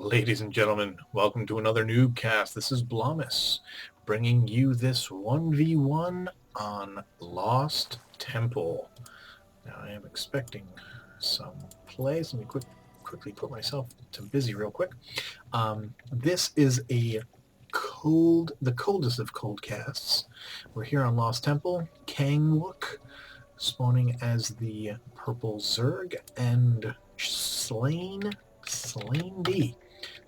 Ladies and gentlemen, welcome to another NuubCast. This is Blomus, bringing you this 1v1 on Lost Temple. Now, I am expecting some plays. Let me quickly put myself to busy real quick. This is the coldest of cold casts. We're here on Lost Temple. Kangwook spawning as the purple Zerg, and Slain D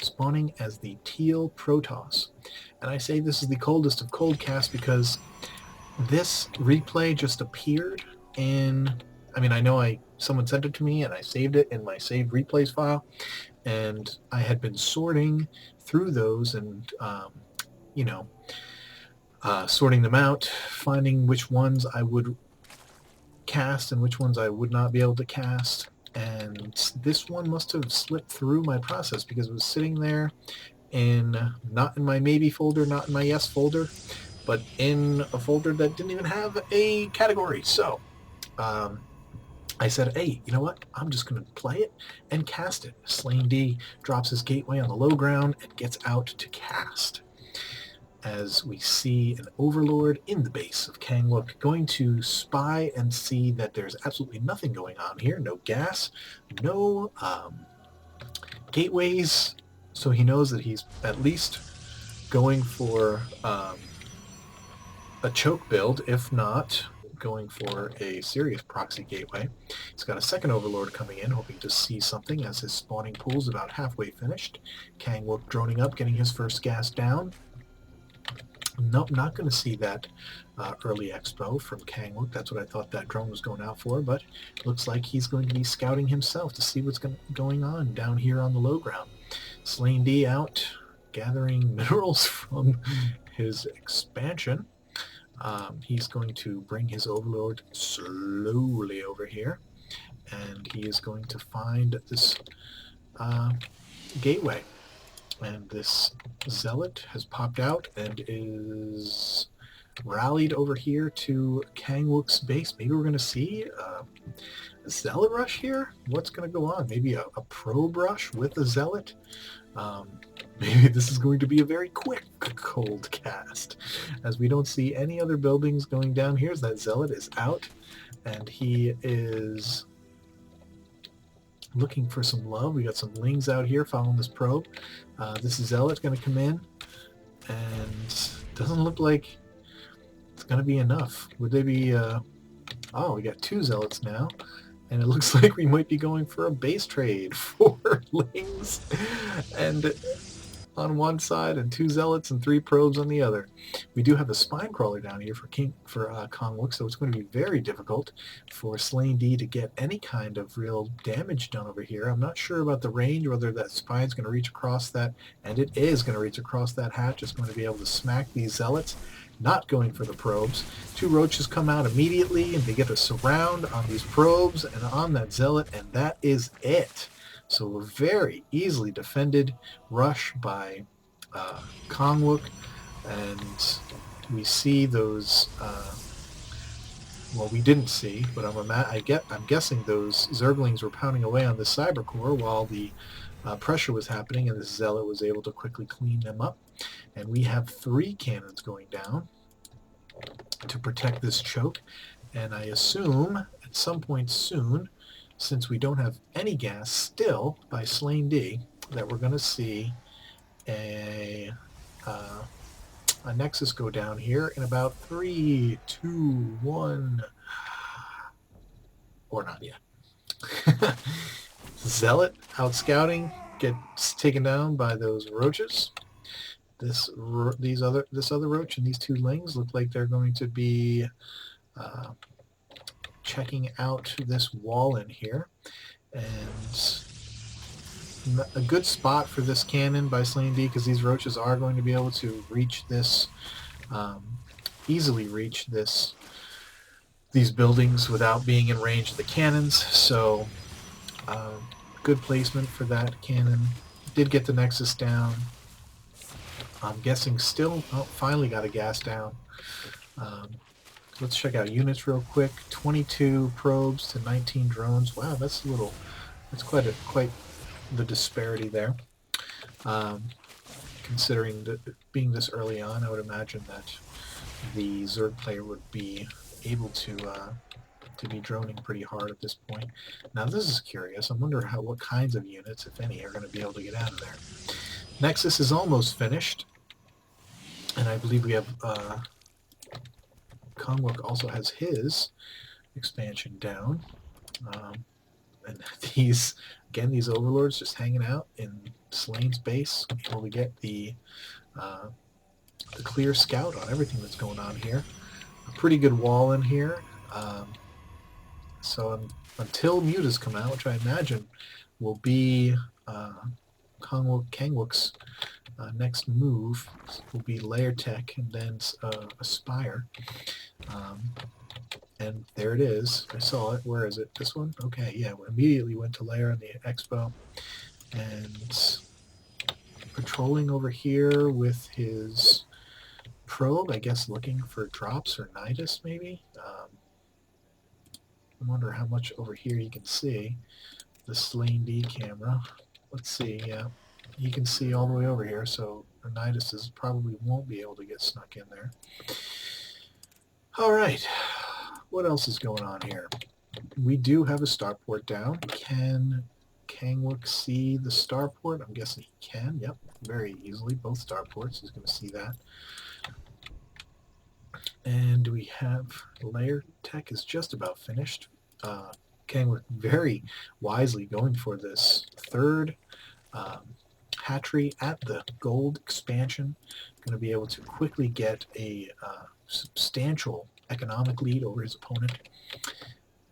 spawning as the teal Protoss. And I say this is the coldest of cold casts because this replay just appeared in, I know someone sent it to me and I saved it in my saved replays file, and I had been sorting through those and sorting them out, finding which ones I would cast and which ones I would not be able to cast. And this one must have slipped through my process because it was sitting there not in my maybe folder, not in my yes folder, but in a folder that didn't even have a category. So I said, hey, you know what? I'm just going to play it and cast it. Slain D drops his gateway on the low ground and gets out to cast. As we see an overlord in the base of Kangwook, going to spy and see that there's absolutely nothing going on here. No gas, no gateways, so he knows that he's at least going for a choke build, if not going for a serious proxy gateway. He's got a second overlord coming in, hoping to see something as his spawning pool's about halfway finished. Kangwook droning up, getting his first gas down. Nope, not going to see that early expo from Kangwook. That's what I thought that drone was going out for, but looks like he's going to be scouting himself to see what's going on down here on the low ground. Slain D out, gathering minerals from his expansion. He's going to bring his overlord slowly over here, and he is going to find this gateway. And this zealot has popped out and is rallied over here to Kangwook's base. Maybe we're going to see a zealot rush here? What's going to go on? Maybe a probe rush with a zealot? Maybe this is going to be a very quick cold cast, as we don't see any other buildings going down here. As that zealot is out, and he is looking for some love. We got some lings out here following this probe. This zealot's going to come in, and doesn't look like it's going to be enough. Would they be... oh, we got two zealots now, and it looks like we might be going for a base trade for lings and on one side, and two zealots and three probes on the other. We do have a spine crawler down here for Kangwook, so it's going to be very difficult for Slain D to get any kind of real damage done over here. I'm not sure about the range, whether that spine's going to reach across that, and it is going to reach across that hatch. It's going to be able to smack these zealots. Not going for the probes. Two roaches come out immediately, and they get a surround on these probes and on that zealot, and that is it. So a very easily defended rush by Kangwook, and we see those. Well, we didn't see, but I'm guessing those Zerglings were pounding away on the cyber core while the pressure was happening, and the zealot was able to quickly clean them up. And we have 3 cannons going down to protect this choke, and I assume at some point soon, since we don't have any gas still by Slain D, that we're going to see a Nexus go down here in about 3, 2, 1, or not yet. Zealot out scouting, gets taken down by those roaches. This other roach and these 2 lings look like they're going to be checking out this wall in here, and a good spot for this cannon by Slain D, because these roaches are going to be able to reach this, easily reach these buildings without being in range of the cannons. So good placement for that cannon. Did get the Nexus down. I'm guessing still, finally got a gas down. Let's check out units real quick. 22 probes to 19 drones. Wow, that's quite the disparity there. Considering that being this early on, I would imagine that the Zerg player would be able to be droning pretty hard at this point. Now this is curious. I wonder what kinds of units, if any, are going to be able to get out of there. Nexus is almost finished, and I believe we have Kongwook also has his expansion down. And these overlords just hanging out in Slane's base until we get the clear scout on everything that's going on here. A pretty good wall in here. So until mutas come out, which I imagine will be Kangwook's next move, will be Layer Tech and then Aspire. And there it is. I saw it. Where is it? This one? Okay, yeah. We immediately went to Layer on the Expo. And patrolling over here with his probe, I guess looking for drops or Nidus maybe. I wonder how much over here you can see. The Slane D camera. Let's see, yeah. You can see all the way over here, so the Nidus probably won't be able to get snuck in there. Alright. What else is going on here? We do have a starport down. Can Kangwook see the starport? I'm guessing he can. Yep, very easily. Both starports. He's going to see that. And we have Layer Tech is just about finished. Kangwook very wisely going for this third hatchery at the gold expansion. Going to be able to quickly get a substantial economic lead over his opponent,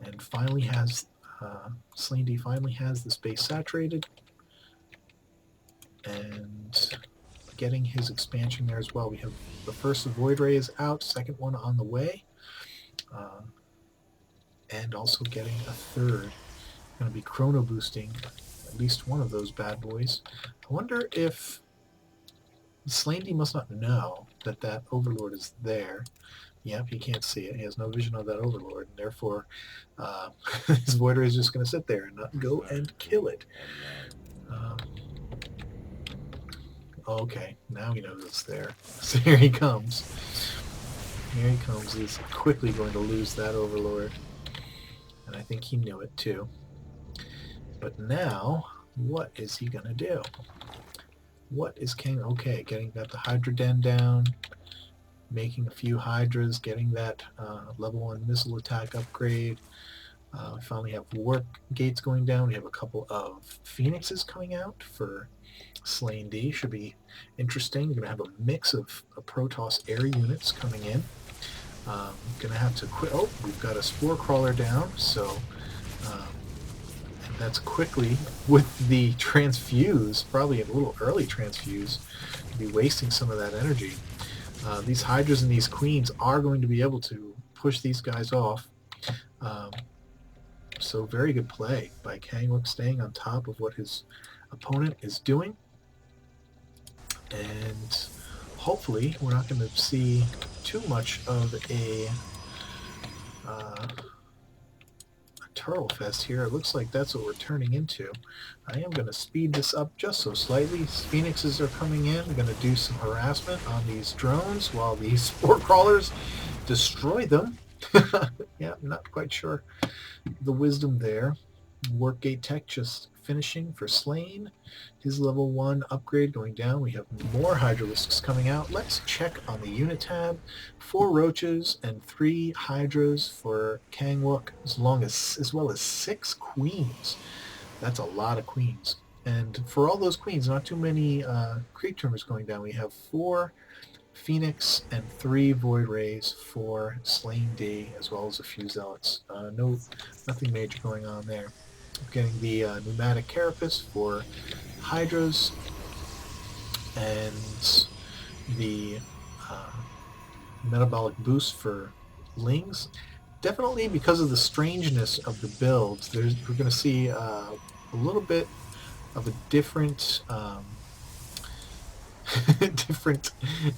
and finally has Slane D finally has the space saturated and getting his expansion there as well. We have the first Void Ray is out, second one on the way, and also getting a third. Going to be chrono boosting at least one of those bad boys. I wonder if Slane D must not know that that Overlord is there. Yep, he can't see it. He has no vision of that Overlord, and therefore his Void Ray is just going to sit there and not go and kill it. Okay, now he knows it's there. So here he comes. Here he comes. He's quickly going to lose that Overlord. And I think he knew it too. But now, what is he going to do? What is King? Okay, got the Hydra Den down. Making a few Hydras, getting that level 1 missile attack upgrade. We finally have warp gates going down. We have a couple of Phoenixes coming out for Slane D. Should be interesting. We're going to have a mix of Protoss air units coming in. Going to have to quit. Oh, we've got a Spore Crawler down, so and that's quickly with the transfuse, probably a little early transfuse, be wasting some of that energy. These Hydras and these Queens are going to be able to push these guys off. So very good play by Kangwook, staying on top of what his opponent is doing. And hopefully we're not going to see too much of a Turtle Fest here. It looks like that's what we're turning into. I am going to speed this up just so slightly. Phoenixes are coming in. We're going to do some harassment on these drones while these Spore Crawlers destroy them. Yeah, I'm not quite sure the wisdom there. Warpgate Tech just finishing for Slane. His level 1 upgrade going down. We have more Hydralisks coming out. Let's check on the unit tab. 4 Roaches and 3 Hydras for Kangwook, as well as 6 Queens. That's a lot of Queens. And for all those Queens, not too many Creep Tumors going down. We have 4 Phoenix and 3 Void Rays for Slane D, as well as a few Zealots. Nothing major going on there. Getting the pneumatic carapace for Hydras and the metabolic boost for Lings. Definitely because of the strangeness of the builds, we're going to see a little bit of a different different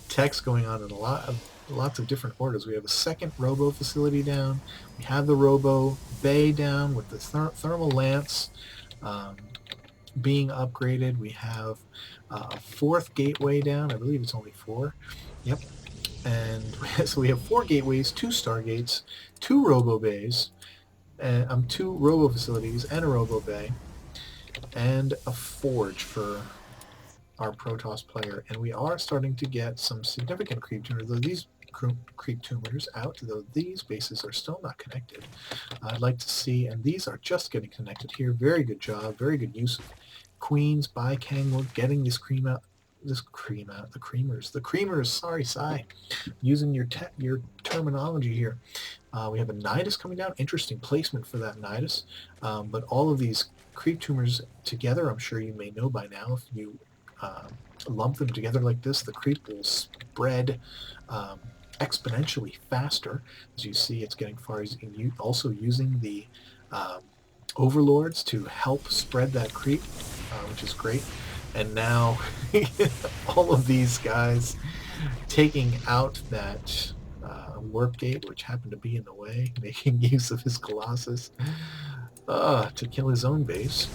text going on in lots of different orders. We have a second Robo facility down. We have the Robo Bay down with the thermal lance. being upgraded. We have a fourth gateway down. I believe it's only 4. Yep. And so we have 4 gateways, 2 stargates, 2 robo bays, 2 robo facilities, and a robo bay, and a forge for our Protoss player. And we are starting to get some significant creep tumors, though these creep tumors out, though these bases are still not connected. I'd like to see, and these are just getting connected here. Very good job, very good use of queens by Kangwood, getting this cream out. The creamers, sorry, Sai, using your terminology here. We have a Nidus coming down. Interesting placement for that Nidus. But all of these creep tumors together, I'm sure you may know by now, if you lump them together like this, the creep will spread exponentially faster. As you see, it's getting far. Also using the overlords to help spread that creep, which is great. And now all of these guys taking out that warp gate, which happened to be in the way, making use of his Colossus to kill his own base.